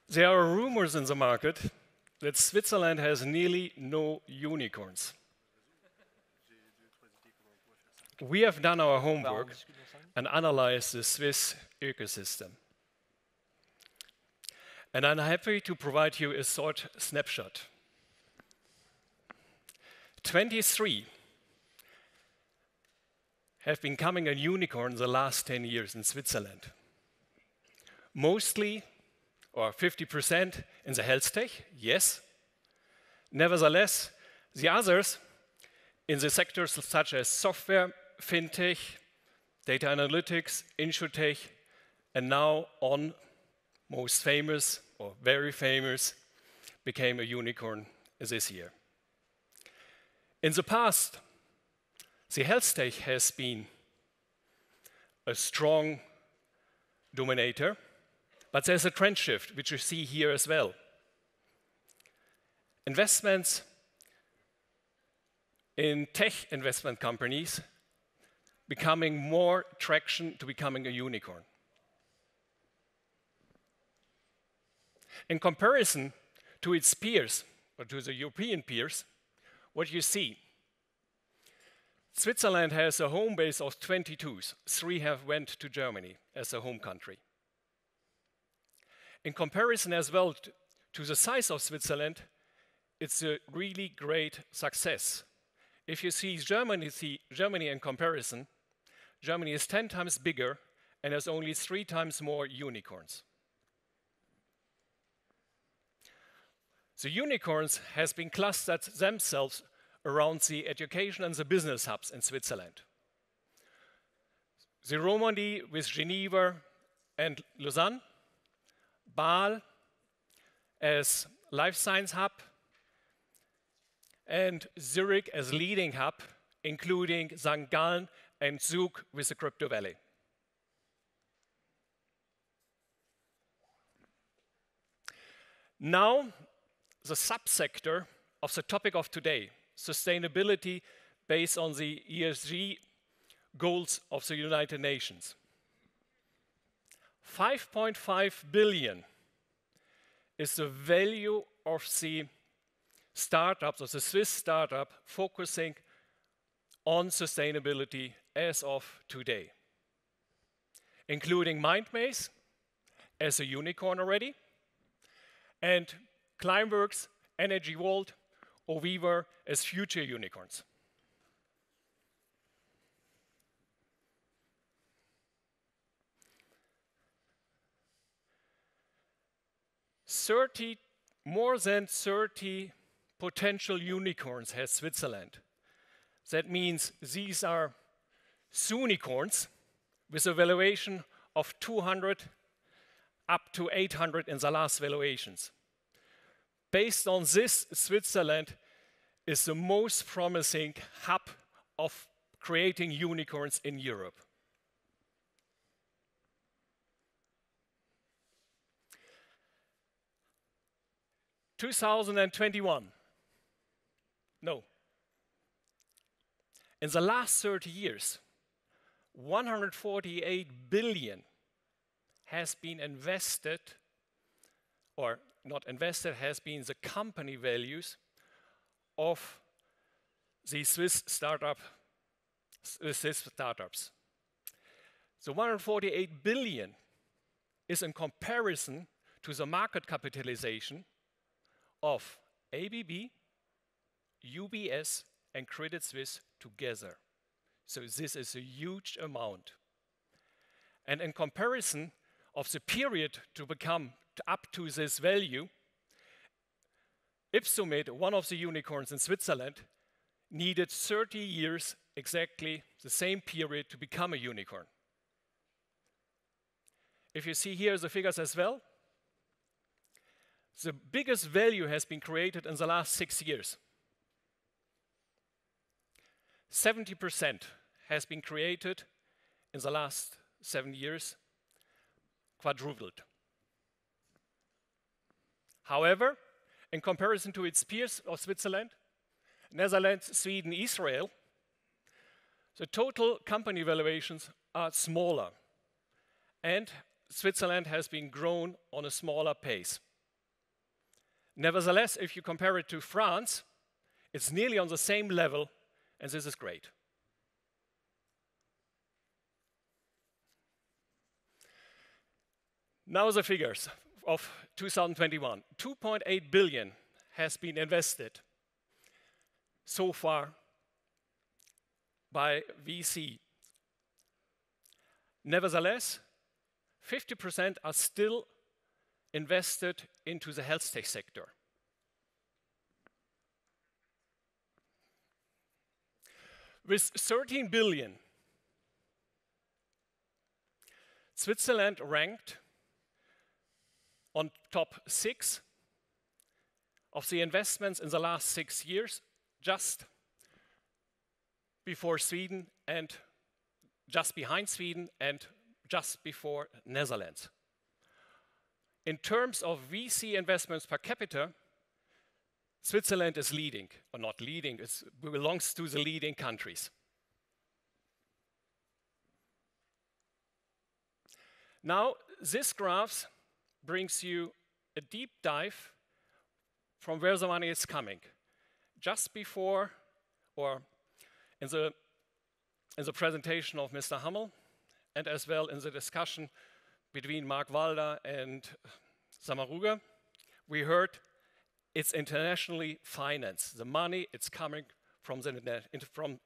There are rumors in the market that Switzerland has nearly no unicorns. We have done our homework and analyzed the Swiss ecosystem. And I'm happy to provide you a short snapshot. 23 have been becoming a unicorn in the last 10 years in Switzerland. Mostly, or 50% in the health tech, yes. Nevertheless, the others in the sectors such as software, fintech, data analytics, insurtech, and now on most famous or very famous became a unicorn this year. In the past, the health tech has been a strong dominator, but there's a trend shift, which you see here as well. Investments in tech investment companies becoming more traction to becoming a unicorn. In comparison to its peers, or to the European peers, what you see, Switzerland has a home base of 22. 3 have went to Germany as a home country. In comparison as well to the size of Switzerland, it's a really great success. If you see Germany in comparison, Germany is 10 times bigger and has only 3 times more unicorns. The unicorns has been clustered themselves around the education and the business hubs in Switzerland. The Romandy with Geneva and Lausanne, Basel as life science hub, and Zurich as leading hub, including St. Gallen and Zug with the Crypto Valley. Now, the subsector of the topic of today, sustainability based on the ESG goals of the United Nations. 5.5 billion is the value of the startups, of the Swiss startup, focusing on sustainability as of today, including MindMaze as a unicorn already, and Climeworks, Energy Vault, or Weaver as future unicorns. More than 30 potential unicorns has Switzerland. That means these are soonicorns with a valuation of 200 up to 800 in the last valuations. Based on this, Switzerland is the most promising hub of creating unicorns in Europe. In 2021, no. In the last 30 years, 148 billion has been invested, or not invested, has been the company values of the Swiss startups. The 148 billion is in comparison to the market capitalization of ABB, UBS, and Credit Suisse together. So this is a huge amount. And in comparison of the period to become up to this value, Ipsomed, one of the unicorns in Switzerland, needed 30 years, exactly the same period, to become a unicorn. If you see here the figures as well, the biggest value has been created in the last 6 years. 70% has been created in the last 7 years, quadrupled. However, in comparison to its peers of Switzerland, Netherlands, Sweden, Israel, the total company valuations are smaller, and Switzerland has been grown on a smaller pace. Nevertheless, if you compare it to France, it's nearly on the same level, and this is great. Now the figures of 2021. 2.8 billion has been invested so far by VC. Nevertheless, 50% are still invested into the health tech sector. With 13 billion, Switzerland ranked on top 6 of the investments in the last 6 years, just before Sweden and just behind Sweden and just before Netherlands. In terms of VC investments per capita, Switzerland is leading, or not leading, it belongs to the leading countries. Now, this graph brings you a deep dive from where the money is coming. Just before, or in the presentation of Mr. Hummel, and as well in the discussion between Mark Walder and Samaruga, we heard it's internationally financed. The money, it's coming from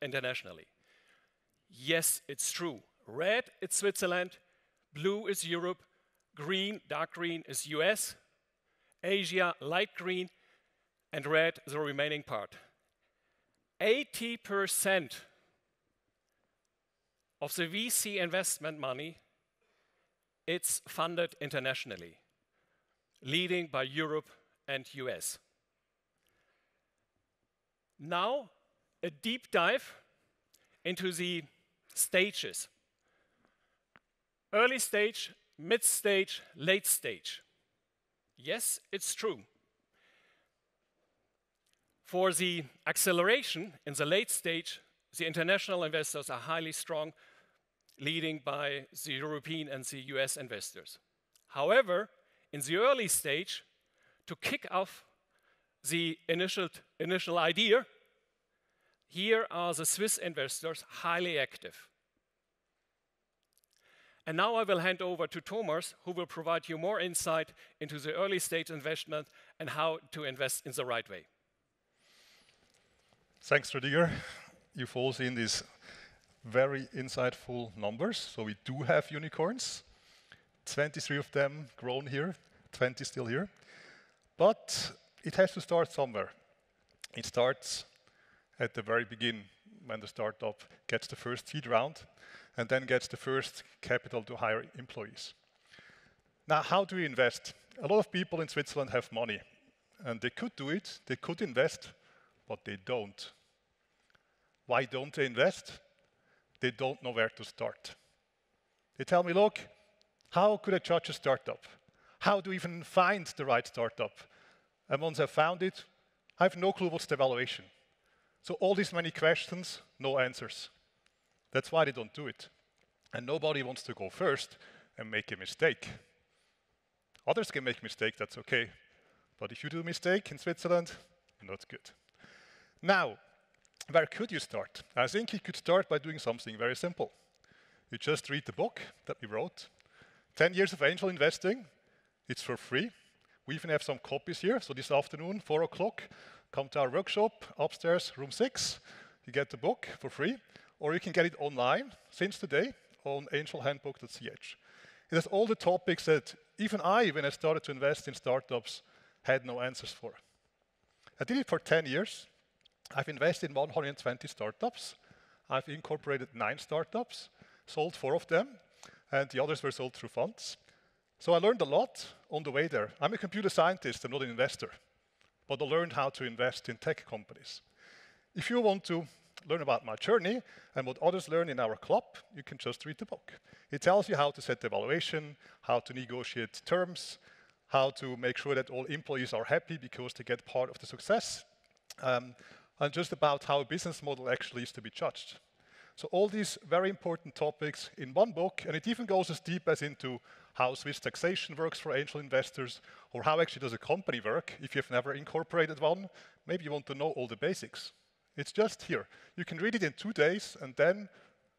internationally. Yes, it's true. Red, it's Switzerland. Blue is Europe. Green, dark green, is US. Asia, light green. And red, the remaining part. 80% of the VC investment money, it's funded internationally, leading by Europe and US. Now, a deep dive into the stages. Early stage, mid stage, late stage. Yes, it's true. For the acceleration in the late stage, the international investors are highly strong, leading by the European and the US investors. However, in the early stage, to kick off the initial idea, here are the Swiss investors highly active. And now I will hand over to Thomas, who will provide you more insight into the early stage investment and how to invest in the right way. Thanks, Rüdiger. You've all seen these very insightful numbers. So we do have unicorns, 23 of them grown here, 20 still here. But it has to start somewhere. It starts at the very beginning, when the startup gets the first seed round and then gets the first capital to hire employees. Now, how do we invest? A lot of people in Switzerland have money, and they could do it, they could invest, but they don't. Why don't they invest? They don't know where to start. They tell me, look, how could I judge a startup? How do we even find the right startup? And once I've found it, I have no clue what's the valuation. So all these many questions, no answers. That's why they don't do it. And nobody wants to go first and make a mistake. Others can make mistakes, that's okay. But if you do a mistake in Switzerland, not good. Now, where could you start? I think you could start by doing something very simple. You just read the book that we wrote, 10 Years of Angel Investing. It's for free. We even have some copies here. So this afternoon, 4 o'clock, come to our workshop upstairs, room 6. You get the book for free. Or you can get it online since today on angelhandbook.ch. It has all the topics that even I, when I started to invest in startups, had no answers for. I did it for 10 years. I've invested in 120 startups. I've incorporated 9 startups, sold 4 of them, and the others were sold through funds. So I learned a lot on the way there. I'm a computer scientist, I'm not an investor, but I learned how to invest in tech companies. If you want to learn about my journey and what others learn in our club, you can just read the book. It tells you how to set the valuation, how to negotiate terms, how to make sure that all employees are happy because they get part of the success, and just about how a business model actually is to be judged. So all these very important topics in one book, and it even goes as deep as into how Swiss taxation works for angel investors, or how actually does a company work if you've never incorporated one. Maybe you want to know all the basics. It's just here. You can read it in 2 days, and then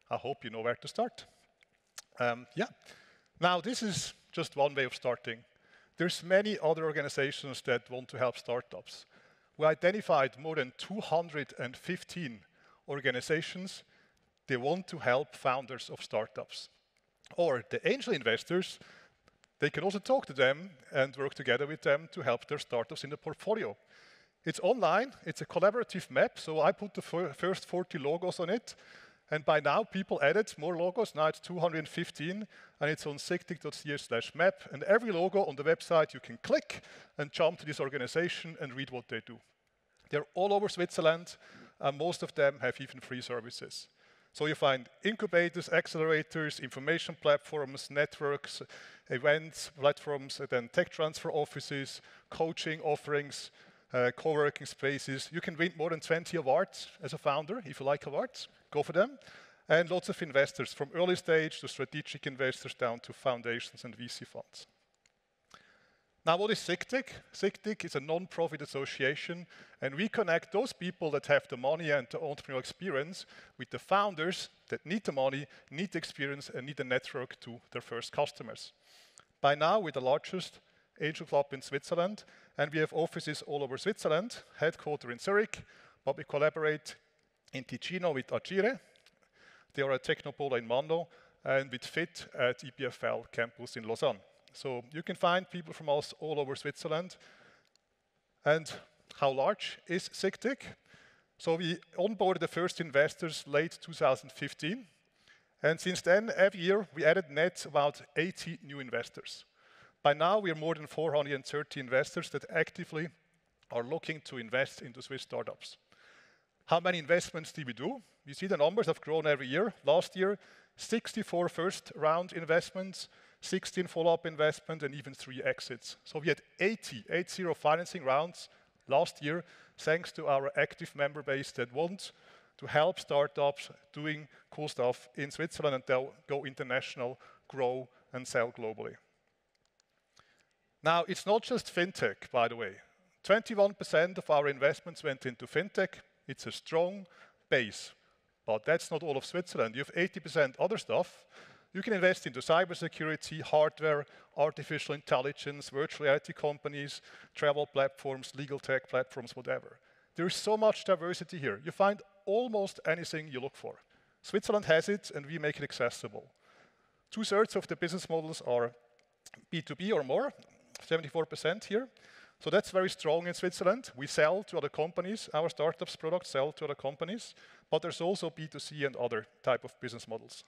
I hope you know where to start. Yeah. Now, this is just one way of starting. There's many other organizations that want to help startups. We identified more than 215 organizations. They want to help founders of startups. Or the angel investors, they can also talk to them and work together with them to help their startups in the portfolio. It's online, it's a collaborative map, so I put the first 40 logos on it, and by now people added more logos, now it's 215, and it's on sictic.ch/map, and every logo on the website you can click and jump to this organization and read what they do. They're all over Switzerland, and most of them have even free services. So you find incubators, accelerators, information platforms, networks, events, platforms, and then tech transfer offices, coaching offerings, co-working spaces. You can win more than 20 awards as a founder. If you like awards, go for them. And lots of investors, from early stage to strategic investors down to foundations and VC funds. Now, what is SICTIC? SICTIC is a non-profit association, and we connect those people that have the money and the entrepreneurial experience with the founders that need the money, need the experience, and need a network to their first customers. By now, we're the largest angel club in Switzerland, and we have offices all over Switzerland, headquartered in Zurich, but we collaborate in Ticino with Agire. They are at Technopola in Mando, and with FIT at EPFL campus in Lausanne. So you can find people from us all over Switzerland. And how large is SICTIC? So we onboarded the first investors late 2015. And since then, every year, we added net about 80 new investors. By now, we are more than 430 investors that actively are looking to invest into Swiss startups. How many investments do we do? You see the numbers have grown every year. Last year, 64 first round investments, 16 follow-up investments, and even 3 exits. So we had 80 financing rounds last year, thanks to our active member base that wants to help startups doing cool stuff in Switzerland, and they'll go international, grow, and sell globally. Now, it's not just fintech, by the way. 21% of our investments went into fintech. It's a strong base, but that's not all of Switzerland. You have 80% other stuff. You can invest into cybersecurity, hardware, artificial intelligence, virtual reality companies, travel platforms, legal tech platforms, whatever. There is so much diversity here. You find almost anything you look for. Switzerland has it, and we make it accessible. 2/3 of the business models are B2B or more, 74% here. So that's very strong in Switzerland. We sell to other companies. Our startups products sell to other companies, but there's also B2C and other type of business models.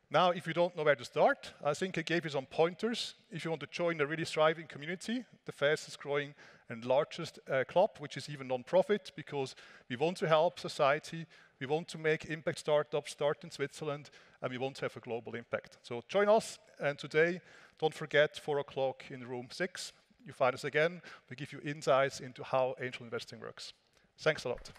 Now, if you don't know where to start, I think I gave you some pointers. If you want to join a really thriving community, the fastest growing and largest club, which is even non-profit, because we want to help society, we want to make impact startups start in Switzerland, and we want to have a global impact. So join us, and today, don't forget, 4 o'clock in room 6. You find us again. We give you insights into how angel investing works. Thanks a lot.